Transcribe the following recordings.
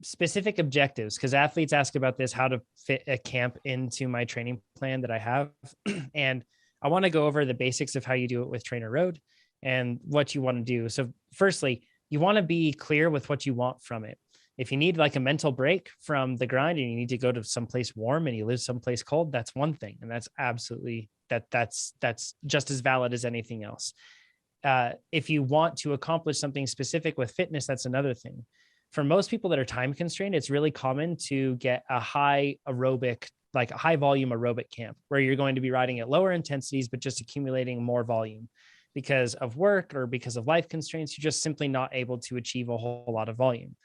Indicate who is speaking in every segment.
Speaker 1: specific objectives, because athletes ask about this, how to fit a camp into my training plan that I have. And I want to go over the basics of how you do it with TrainerRoad and what you want to do. So firstly, you want to be clear with what you want from it. If you need like a mental break from the grind and you need to go to someplace warm and you live someplace cold, that's one thing. And that's absolutely that's just as valid as anything else. If you want to accomplish something specific with fitness, that's another thing. For most people that are time constrained, it's really common to get a high aerobic, like a high volume aerobic camp where you're going to be riding at lower intensities, but just accumulating more volume because of work or because of life constraints. You're just simply not able to achieve a whole lot of volume.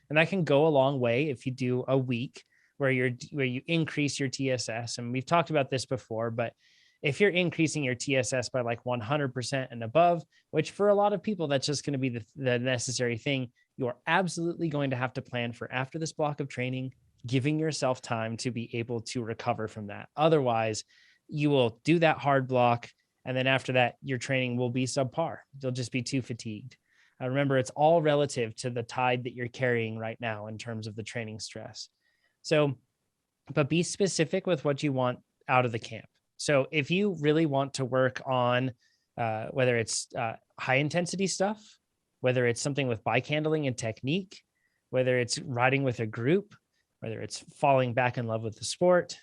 Speaker 1: And that can go a long way if you do a week where you increase your TSS. And we've talked about this before, but if you're increasing your TSS by like 100% and above, which for a lot of people, that's just going to be the necessary thing, you're absolutely going to have to plan for after this block of training, giving yourself time to be able to recover from that. Otherwise, you will do that hard block. And then after that, your training will be subpar. You'll just be too fatigued. Remember, it's all relative to the tide that you're carrying right now in terms of the training stress. So, but be specific with what you want out of the camp. So if you really want to work on whether it's high intensity stuff, whether it's something with bike handling and technique, whether it's riding with a group, whether it's falling back in love with the sport,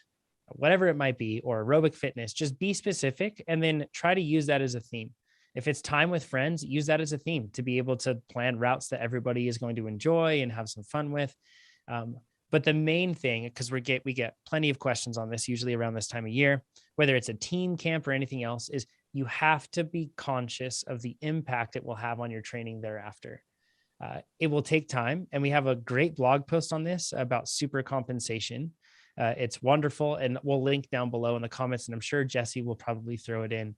Speaker 1: whatever it might be, or aerobic fitness, just be specific and then try to use that as a theme. If it's time with friends, use that as a theme to be able to plan routes that everybody is going to enjoy and have some fun with. But the main thing, because we get plenty of questions on this usually around this time of year, whether it's a team camp or anything else, is you have to be conscious of the impact it will have on your training thereafter. It will take time. And we have a great blog post on this about super compensation. It's wonderful. And we'll link down below in the comments. And I'm sure Jesse will probably throw it in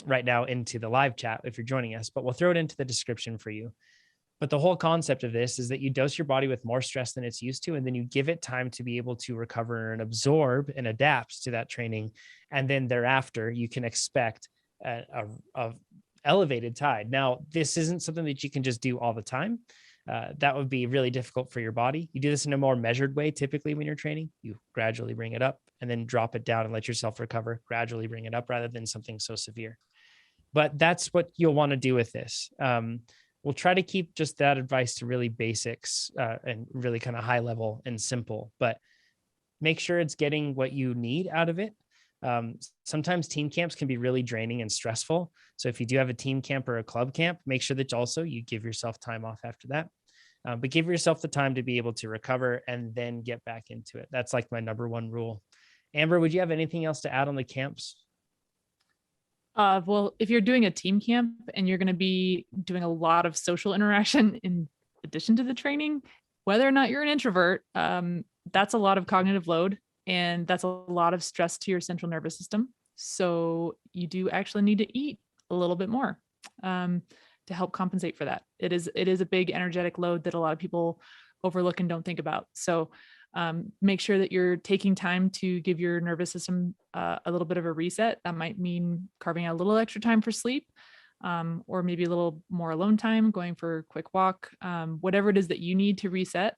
Speaker 1: right now into the live chat if you're joining us, but we'll throw it into the description for you. But the whole concept of this is that you dose your body with more stress than it's used to, and then you give it time to be able to recover and absorb and adapt to that training. And then thereafter, you can expect a elevated tide. Now, this isn't something that you can just do all the time. That would be really difficult for your body. You do this in a more measured way. Typically, when you're training, you gradually bring it up and then drop it down and let yourself recover, gradually bring it up rather than something so severe. But that's what you'll want to do with this. We'll try to keep just that advice to really basics and really kind of high level and simple, but make sure it's getting what you need out of it. Sometimes team camps can be really draining and stressful. So if you do have a team camp or a club camp, make sure that also you give yourself time off after that. But give yourself the time to be able to recover and then get back into it. That's like my number one rule. Amber, would you have anything else to add on the camps?
Speaker 2: Well, if you're doing a team camp and you're going to be doing a lot of social interaction in addition to the training, whether or not you're an introvert, that's a lot of cognitive load and that's a lot of stress to your central nervous system. So you do actually need to eat a little bit more to help compensate for that. It is a big energetic load that a lot of people overlook and don't think about. So make sure that you're taking time to give your nervous system a little bit of a reset. That might mean carving out a little extra time for sleep, or maybe a little more alone time, going for a quick walk, whatever it is that you need to reset.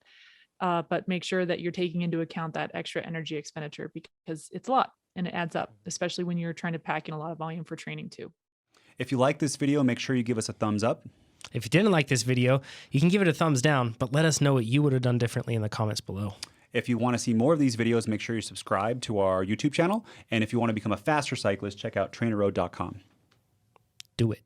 Speaker 2: But make sure that you're taking into account that extra energy expenditure because it's a lot and it adds up, especially when you're trying to pack in a lot of volume for training too.
Speaker 3: If you like this video, make sure you give us a thumbs up.
Speaker 1: If you didn't like this video, you can give it a thumbs down, but let us know what you would have done differently in the comments below.
Speaker 3: If you want to see more of these videos, make sure you subscribe to our YouTube channel. And if you want to become a faster cyclist, check out TrainerRoad.com.
Speaker 1: Do it.